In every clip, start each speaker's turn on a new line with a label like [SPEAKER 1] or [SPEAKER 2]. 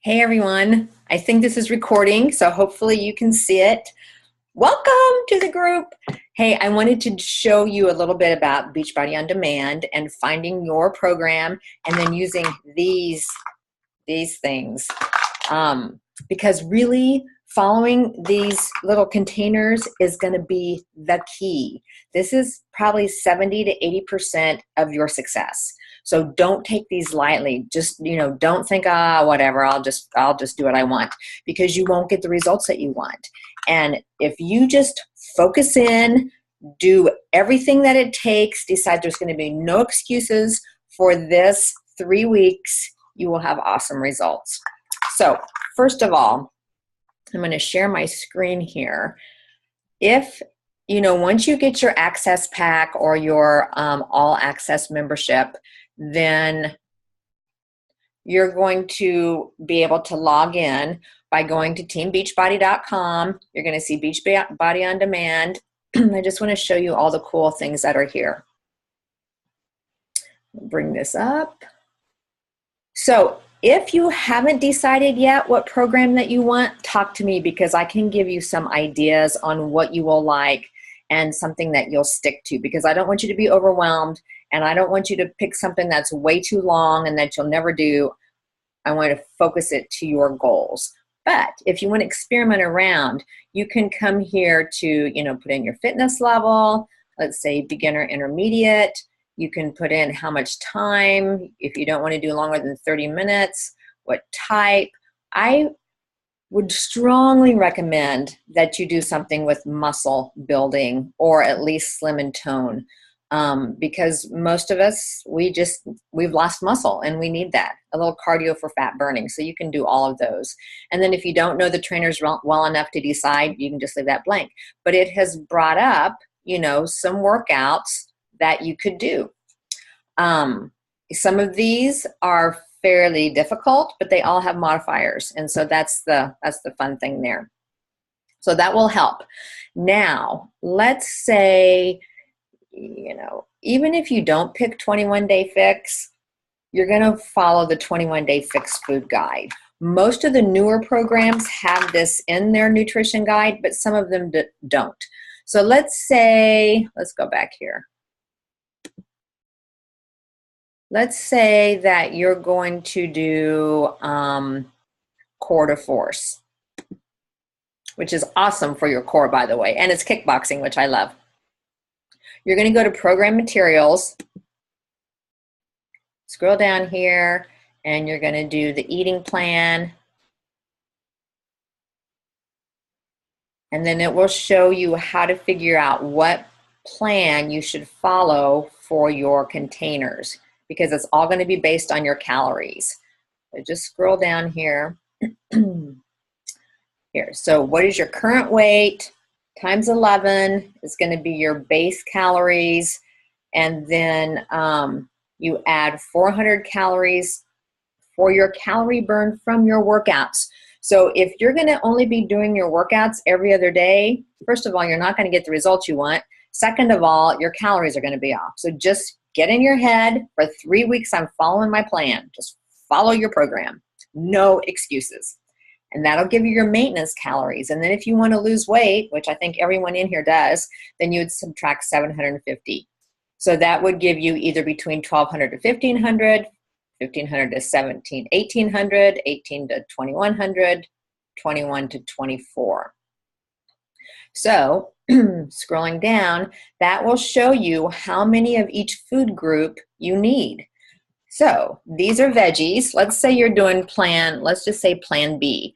[SPEAKER 1] Hey everyone, I think this is recording, so hopefully you can see it. Welcome to the group. Hey, I wanted to show you a little bit about Beachbody On Demand and finding your program and then using these things. Because really following these little containers is going to be the key. This is probably 70 to 80% of your success. So don't take these lightly. Just, don't think, whatever, I'll just do what I want, because you won't get the results that you want. And if you just focus in, do everything that it takes, decide there's going to be no excuses for this 3 weeks, you will have awesome results. So first of all, I'm going to share my screen here. If, once you get your access pack or your all access membership, then you're going to be able to log in by going to teambeachbody.com. You're going to see Beachbody On Demand. I just want to show you all the cool things that are here. Bring this up. So if you haven't decided yet what program that you want, talk to me, because I can give you some ideas on what you will like and something that you'll stick to, because I don't want you to be overwhelmed and I don't want you to pick something that's way too long and that you'll never do. I want to focus it to your goals. But if you want to experiment around, you can come here to, put in your fitness level, let's say beginner intermediate. You can put in how much time, if you don't want to do longer than 30 minutes, what type. I would strongly recommend that you do something with muscle building or at least slim and tone, because most of us, we've lost muscle and we need that. A little cardio for fat burning. So you can do all of those. And then if you don't know the trainers well enough to decide, you can just leave that blank. But it has brought up, some workouts that you could do. Some of these are fairly difficult, but they all have modifiers. And so that's the fun thing there. So that will help. Now, let's say, even if you don't pick 21-day fix, you're going to follow the 21-day fix food guide. Most of the newer programs have this in their nutrition guide, but some of them don't. So let's go back here. Let's say that you're going to do core to force, which is awesome for your core, by the way, and it's kickboxing, which I love. You're going to go to program materials, scroll down here, and you're going to do the eating plan. And then it will show you how to figure out what plan you should follow for your containers, because it's all going to be based on your calories. So just scroll down here. Here, so what is your current weight times 11 is going to be your base calories, and then you add 400 calories for your calorie burn from your workouts. So if you're going to only be doing your workouts every other day, first of all, you're not going to get the results you want. Second of all, your calories are going to be off. So just get in your head, for 3 weeks, I'm following my plan. Just follow your program. No excuses. And that'll give you your maintenance calories. And then if you want to lose weight, which I think everyone in here does, then you would subtract 750. So that would give you either between 1,200 to 1,500, 1,500 to 1,800, 18 to 2,100, 21 to 24. So scrolling down, that will show you how many of each food group you need. So these are veggies. Let's say you're doing let's just say plan B.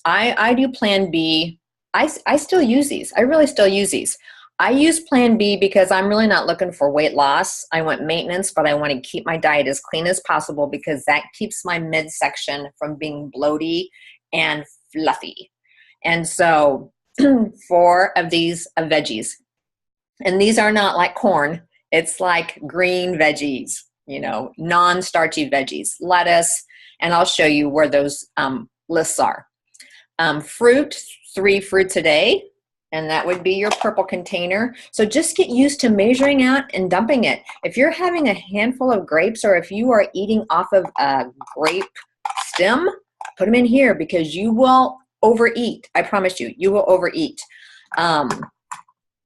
[SPEAKER 1] I do plan B. I still use these. I really still use these. I use plan B because I'm really not looking for weight loss. I want maintenance, but I want to keep my diet as clean as possible, because that keeps my midsection from being bloaty and fluffy. And so 4 of these are veggies. And these are not like corn. It's like green veggies, non-starchy veggies, lettuce, and I'll show you where those lists are. Fruit, 3 fruits a day, and that would be your purple container. So just get used to measuring out and dumping it. If you're having a handful of grapes, or if you are eating off of a grape stem, put them in here because you will overeat. I promise you, you will overeat.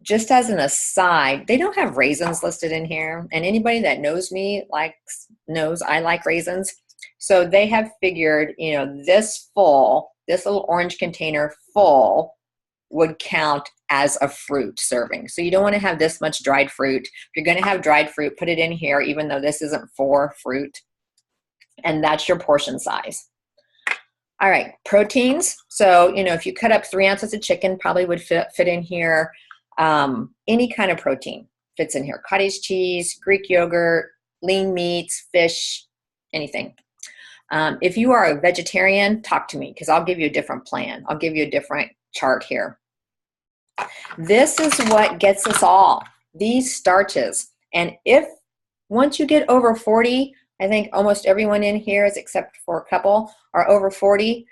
[SPEAKER 1] Just as an aside, they don't have raisins listed in here. And anybody that knows me knows I like raisins. So they have figured, you know, this little orange container full would count as a fruit serving. So you don't want to have this much dried fruit. If you're going to have dried fruit, put it in here, even though this isn't for fruit. And that's your portion size. All right, proteins. So, you know, if you cut up 3 ounces of chicken, probably would fit in here. Any kind of protein fits in here. Cottage cheese, Greek yogurt, lean meats, fish, anything. If you are a vegetarian, talk to me because I'll give you a different plan. I'll give you a different chart here. This is what gets us all, these starches. And once you get over 40, I think almost everyone in here is except for a couple are over 40.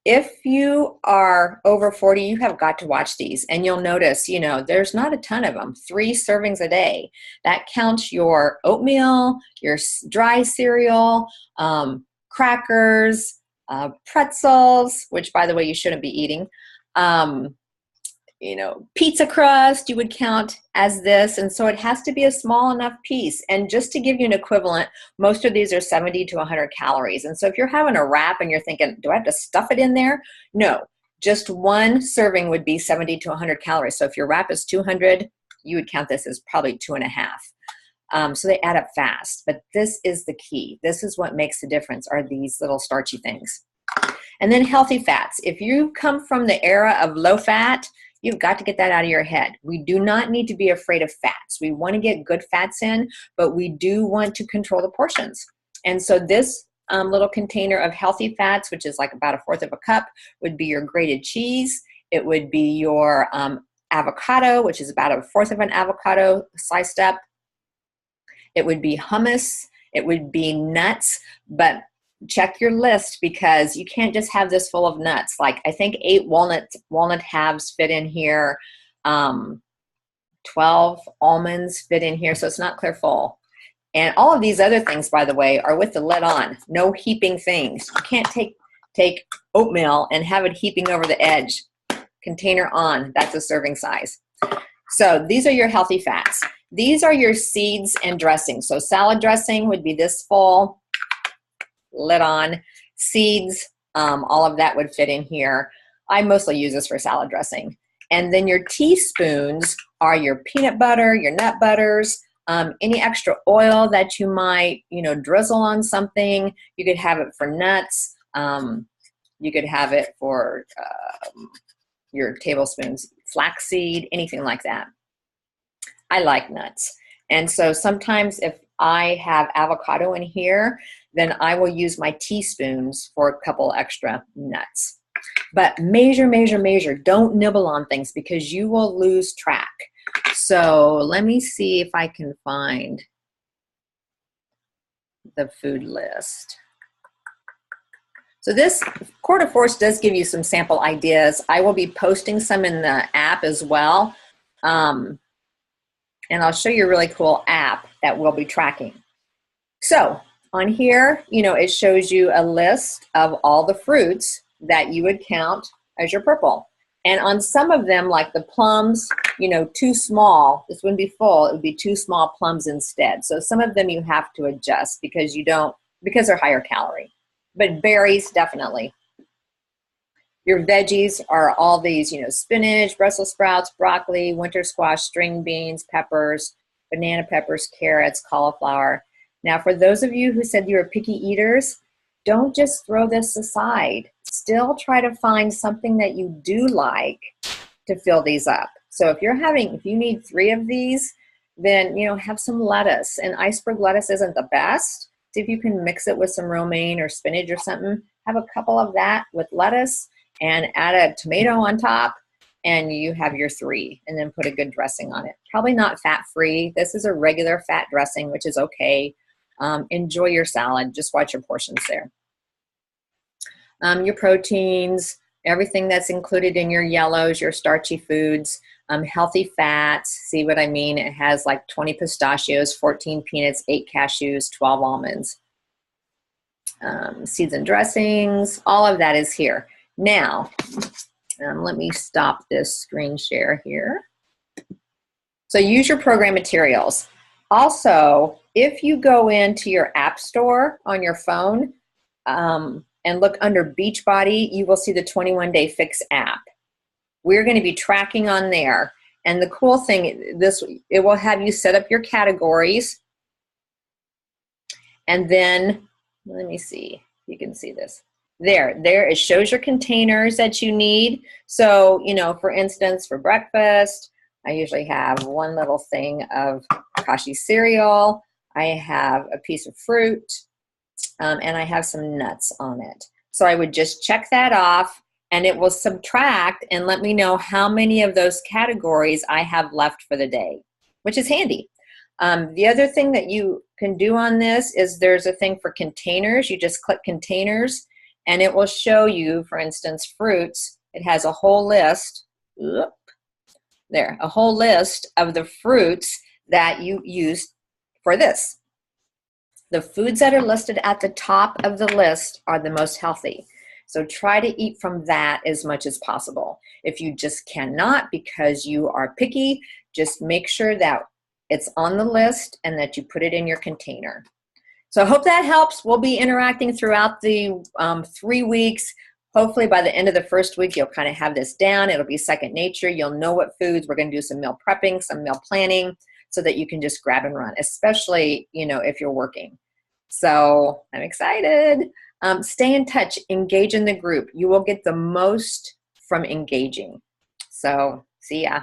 [SPEAKER 1] If you are over 40, you have got to watch these and you'll notice, you know, there's not a ton of them, 3 servings a day. That counts your oatmeal, your dry cereal, crackers, pretzels, which by the way, you shouldn't be eating. You know, pizza crust, you would count as this. And so it has to be a small enough piece. And just to give you an equivalent, most of these are 70 to 100 calories. And so if you're having a wrap and you're thinking, do I have to stuff it in there? No, just 1 serving would be 70 to 100 calories. So if your wrap is 200, you would count this as probably 2.5. So they add up fast, but this is the key. This is what makes the difference, are these little starchy things. And then healthy fats. If you come from the era of low fat, you've got to get that out of your head. We do not need to be afraid of fats. We want to get good fats in, but we do want to control the portions. And so this little container of healthy fats, which is like about 1/4 of a cup, would be your grated cheese. It would be your avocado, which is about 1/4 of an avocado sliced up. It would be hummus. It would be nuts, but check your list because you can't just have this full of nuts. Like I think 8 walnut halves fit in here. 12 almonds fit in here. So it's not clear full. And all of these other things, by the way, are with the lid on. No heaping things. You can't take oatmeal and have it heaping over the edge. Container on. That's a serving size. So these are your healthy fats. These are your seeds and dressings. So salad dressing would be this full. Lid on. Seeds, all of that would fit in here. I mostly use this for salad dressing. And then your teaspoons are your peanut butter, your nut butters, any extra oil that you might, you know, drizzle on something. You could have it for nuts. You could have it for your tablespoons, flaxseed, anything like that. I like nuts. And so sometimes if I have avocado in here, then I will use my teaspoons for a couple extra nuts. But measure, measure, measure. Don't nibble on things because you will lose track. So let me see if I can find the food list. So this Quarter Force does give you some sample ideas. I will be posting some in the app as well. And I'll show you a really cool app that we'll be tracking. So on here, you know, it shows you a list of all the fruits that you would count as your purple. And on some of them, like the plums, you know, too small, this wouldn't be full, it would be 2 small plums instead. So some of them you have to adjust because they're higher calorie. But berries, definitely. Your veggies are all these, you know, spinach, Brussels sprouts, broccoli, winter squash, string beans, peppers, banana peppers, carrots, cauliflower. Now, for those of you who said you were picky eaters, don't just throw this aside. Still try to find something that you do like to fill these up. So if you need 3 of these, then, you know, have some lettuce. And iceberg lettuce isn't the best. See if you can mix it with some romaine or spinach or something. Have a couple of that with lettuce and add a tomato on top, and you have your 3, and then put a good dressing on it. Probably not fat-free. This is a regular fat dressing, which is okay. Enjoy your salad. Just watch your portions there. Your proteins, everything that's included in your yellows, your starchy foods, healthy fats. See what I mean? It has like 20 pistachios, 14 peanuts, 8 cashews, 12 almonds. seeds and dressings, all of that is here. Now, let me stop this screen share here. So use your program materials. Also, if you go into your app store on your phone and look under Beachbody, you will see the 21-Day Fix app. We're going to be tracking on there. And the cool thing, it will have you set up your categories. And then, let me see if you can see this. There it shows your containers that you need. So, you know, for instance, for breakfast, I usually have one little thing of Kashi cereal. I have a piece of fruit, and I have some nuts on it. So I would just check that off, and it will subtract and let me know how many of those categories I have left for the day, which is handy. The other thing that you can do on this is there's a thing for containers. You just click containers, and it will show you, for instance, fruits. It has a whole list. There, a whole list of the fruits that you use for this. The foods that are listed at the top of the list are the most healthy. So try to eat from that as much as possible. If you just cannot because you are picky, just make sure that it's on the list and that you put it in your container. So I hope that helps. We'll be interacting throughout the 3 weeks. Hopefully by the end of the first week, you'll kind of have this down. It'll be second nature. You'll know what foods. We're going to do some meal prepping, some meal planning, so that you can just grab and run, especially, you know, if you're working. So I'm excited. Stay in touch. Engage in the group. You will get the most from engaging. So see ya.